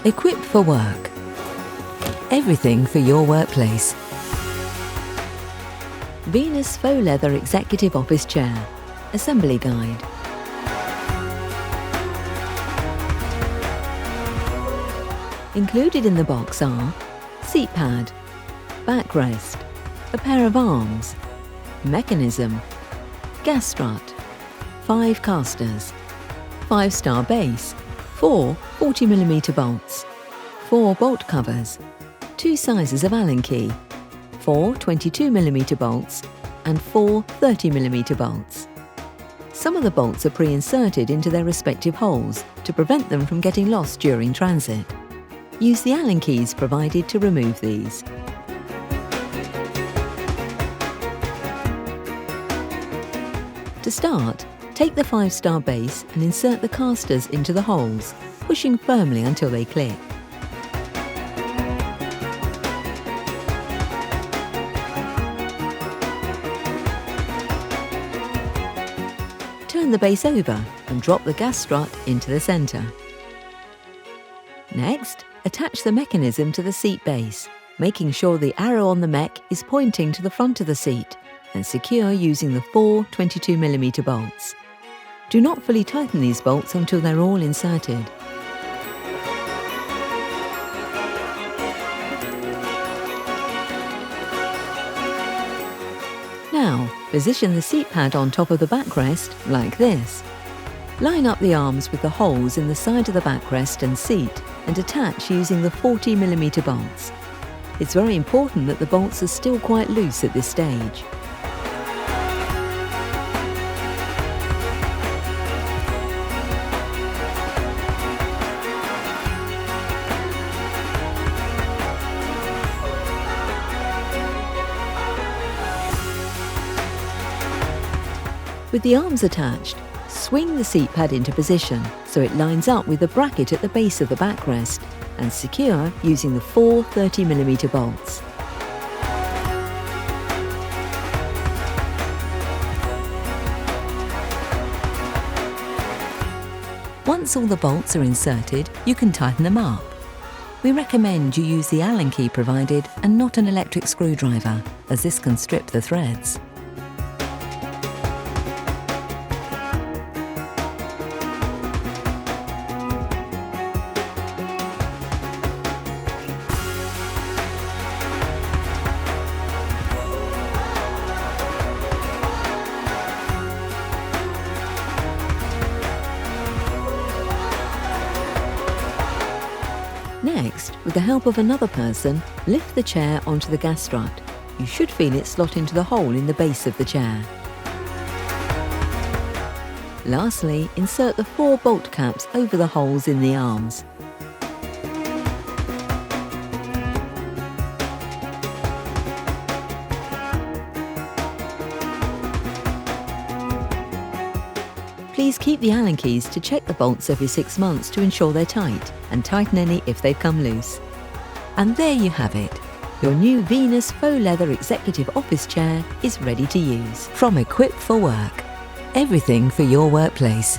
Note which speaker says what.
Speaker 1: Equipped for work. Everything for your workplace. Venus Faux Leather Executive Office Chair. Assembly Guide. Included in the box are seat pad, backrest, a pair of arms, mechanism, gas strut, 5 casters, 5-star base, 4 40mm bolts, 4 bolt covers, 2 sizes of Allen key, 4 22mm bolts and 4 30mm bolts. Some of the bolts are pre-inserted into their respective holes to prevent them from getting lost during transit. Use the Allen keys provided to remove these. To start, take the 5-star base and insert the casters into the holes, pushing firmly until they click. Turn the base over and drop the gas strut into the centre. Next, attach the mechanism to the seat base, making sure the arrow on the mech is pointing to the front of the seat, and secure using the 4 22mm bolts. Do not fully tighten these bolts until they're all inserted. Now, position the seat pad on top of the backrest like this. Line up the arms with the holes in the side of the backrest and seat and attach using the 40mm bolts. It's very important that the bolts are still quite loose at this stage. With the arms attached, swing the seat pad into position so it lines up with the bracket at the base of the backrest and secure using the 4 30mm bolts. Once all the bolts are inserted, you can tighten them up. We recommend you use the Allen key provided and not an electric screwdriver, as this can strip the threads. Next, with the help of another person, lift the chair onto the gas strut. You should feel it slot into the hole in the base of the chair. Lastly, insert the 4 bolt caps over the holes in the arms. Please keep the Allen keys to check the bolts every 6 months to ensure they're tight, and tighten any if they've come loose. And there you have it. Your new Venus Faux Leather Executive Office Chair is ready to use. From Equipped for Work. Everything for your workplace.